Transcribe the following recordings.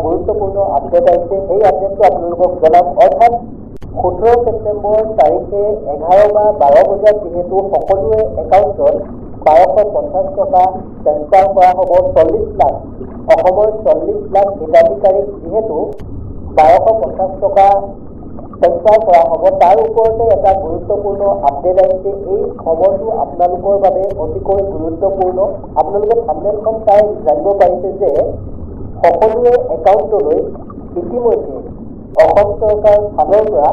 গুৰুত্বপূৰ্ণ আপডেট আহিছে। সেই আপডেটটো আপোনালোকক জনাম। অৰ্থাৎ 17 ছেপ্টেম্বৰ তাৰিখে 11 বা 12 বজাত যিহেতু সকলোৰে একাউণ্টত 1250 টকা ট্ৰেন্সফাৰ কৰা হ'ব। 40 লাখ অসমৰ 40 লাখ হিতাধিকাৰীক যিহেতু 1250 টকা ট্ৰেন্সফাৰ কৰা হ'ব, তাৰ ওপৰতে এটা গুৰুত্বপূৰ্ণ আপডেট আহিছে। এই খবৰটো আপোনালোকৰ বাবে অতিকৈ গুৰুত্বপূৰ্ণ। আপোনালোকে থাম্বনেইলখন চাই জানিব পাৰিছে যে সকলোৰে একাউণ্টলৈ ইতিমধ্যে অসম চৰকাৰৰ ফালৰ পৰা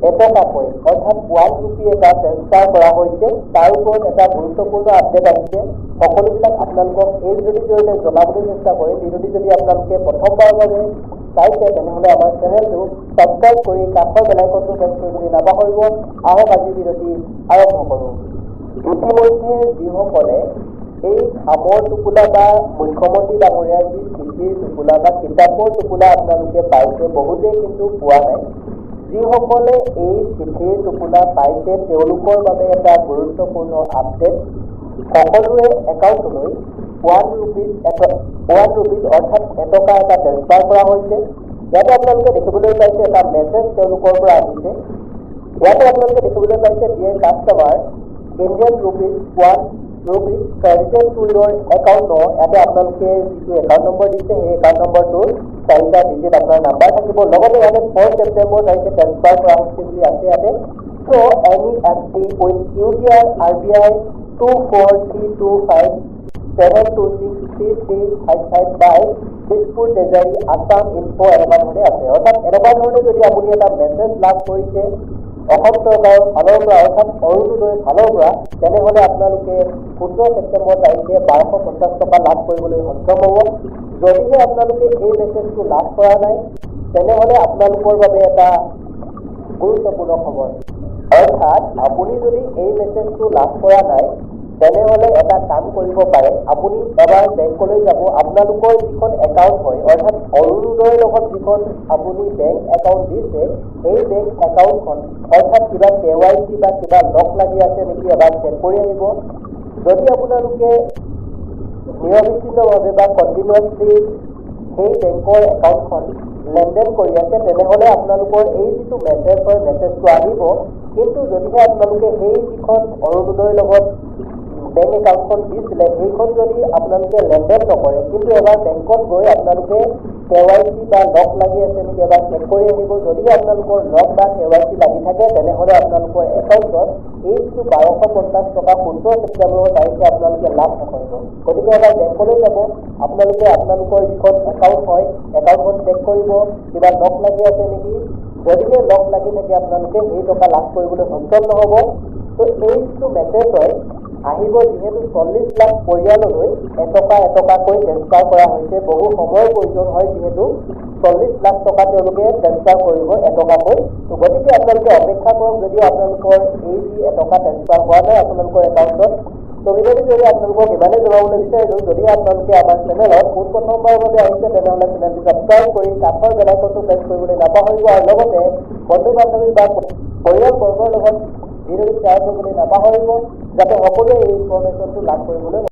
এটকাকৈ অৰ্থাৎ 1 ৰূপী এটা ট্ৰেন্সফাৰ কৰা হৈছে। তাৰ ওপৰত এটা গুৰুত্বপূৰ্ণ আপডেট আহিছে। সকলোবিলাক আপোনালোকক এই ভিডিঅ'টিৰ জৰিয়তে জনাবলৈ চেষ্টা কৰিম। ভিডিঅ'টি যদি আপোনালোকে প্ৰথমবাৰৰ বাবে চাইছে তেনেহ'লে আমাৰ চেনেলটো ছাবস্ক্ৰাইব কৰি কাষৰ বেল আইকনটো প্ৰেছ কৰিবলৈ নাপাহৰিব। আহক আজি ভিডিঅ'টি আৰম্ভ কৰোঁ। ইতিমধ্যে যিসকলে এই খামৰ টোপোলা বা মুখ্যমন্ত্ৰী ডাঙৰীয়াৰ যি চিঠিৰ টোপোলা বা কিতাপৰ টোপোলা আপোনালোকে পাইছে, বহুতেই কিন্তু পোৱা নাই। যিসকলে এই চিঠিৰ টোপোলা পাইছে তেওঁলোকৰ বাবে এটা গুৰুত্বপূৰ্ণ আপডেট। সকলোৰে একাউণ্টলৈ 1 ৰূপিজ অৰ্থাৎ এটকা এটা ট্ৰেন্সফাৰ কৰা হৈছে। ইয়াতে আপোনালোকে দেখিবলৈ পাইছে এটা মেছেজ তেওঁলোকৰ পৰা আহিছে। ইয়াতে আপোনালোকে দেখিবলৈ পাইছে dear customer, Indian rupees 1 rupees credited to your account now। ইয়াতে আপোনালোকে যিটো একাউণ্ট নম্বৰ দিছে সেই একাউণ্ট নম্বৰটোৰ 4টা ডিজিট আপোনাৰ নাম্বাৰ থাকিব। লগতে ইয়াতে 4 ছেপ্টেম্বৰ তাৰিখে ট্ৰেন্সফাৰ কৰা হৈছে বুলি আছে ইয়াতে। চ' NEFT with UTR RBI 24325726355 by Dispur treasury Assam info এনেকুৱা ধৰণে আছে। অৰ্থাৎ এনেকুৱা ধৰণে যদি আপুনি এটা মেছেজ লাভ কৰিছে অসম চৰকাৰৰ ফালৰ পৰা অৰ্থাৎ অৰুণোদয়ৰ ফালৰ পৰা, তেনেহ'লে আপোনালোকে 17 ছেপ্টেম্বৰ তাৰিখে 1250 টকা লাভ কৰিবলৈ সক্ষম হ'ব। যদিহে আপোনালোকে এই মেছেজটো লাভ কৰা নাই তেনেহ'লে আপোনালোকৰ বাবে এটা গুৰুত্বপূৰ্ণ খবৰ। অৰ্থাৎ আপুনি যদি এই মেছেজটো লাভ কৰা নাই তেনেহ'লে এটা কাম কৰিব পাৰে। আপুনি এবাৰ বেংকলৈ যাব। আপোনালোকৰ যিখন একাউণ্ট হয় অৰ্থাৎ অৰুণোদয়ৰ লগত যিখন আপুনি বেংক একাউণ্ট দিছে সেই বেংক একাউণ্টখন অৰ্থাৎ কিবা KYC বা কিবা লক লাগি আছে নেকি এবাৰ চেক কৰি আহিব। যদি আপোনালোকে নিৰবিচ্ছিন্নভাৱে বা কণ্টিনিউৱাছলি সেই বেংকৰ একাউণ্টখন লেনদেন কৰি আছে তেনেহ'লে আপোনালোকৰ এই যিটো মেছেজ হয় মেছেজটো আহিব। কিন্তু যদিহে আপোনালোকে সেই যিখন অৰুণোদয়ৰ লগত বেংক একাউণ্টখন দিছিলে সেইখন যদি আপোনালোকে লেনদেন নকৰে কিন্তু এবাৰ বেংকত গৈ আপোনালোকে KYC বা লক লাগি আছে নেকি এবাৰ চেক কৰি আহিব। যদিহে আপোনালোকৰ লক বা KYC লাগি থাকে তেনেহ'লে আপোনালোকৰ একাউণ্টত এই যিটো 1250 টকা 17 ছেপ্টেম্বৰ তাৰিখে আপোনালোকে লাভ নকৰিব। গতিকে এবাৰ বেংকলৈ যাব। আপোনালোকে আপোনালোকৰ যিখন একাউণ্ট হয় একাউণ্টখন চেক কৰিব কিবা লক লাগি আছে নেকি। যদিহে লক লাগি থাকে আপোনালোকে সেই টকা লাভ কৰিবলৈ সক্ষম নহ'ব। তো এই যিটো মেছেজ হয় আহিব যিহেতু 40 লাখ পৰিয়াললৈ এটকাকৈ ট্ৰেন্সফাৰ কৰা হৈছে। বহু সময়ৰ প্ৰয়োজন হয় যিহেতু 40 লাখ টকা তেওঁলোকে ট্ৰেন্সফাৰ কৰিব এটকাকৈ। তো গতিকে আপোনালোকে অপেক্ষা কৰক যদিও আপোনালোকৰ এই যি এটকা ট্ৰেন্সফাৰ হোৱা নাই আপোনালোকৰ একাউণ্টত। তো ভিডিঅ'টি যদি আপোনালোকক ইমানেই জনাবলৈ বিচাৰিলোঁ। যদি আপোনালোকে আমাৰ চেনেলত পোনপ্ৰথমবাৰৰ বাবে আহিছে তেনেহ'লে চেনেলটো ছাবস্ক্ৰাইব কৰি কাষৰ বেল আইকনটো প্ৰেছ কৰিবলৈ নাপাহৰিব আৰু লগতে বন্ধু বান্ধৱী বা পৰিয়ালবৰ্গৰ লগত ভিডিঅ'টো শ্বেয়াৰ কৰিবলৈ নাপাহৰিব যাতে সকলোৱে এই ইনফৰমেশ্যনটো লাভ কৰিবলৈ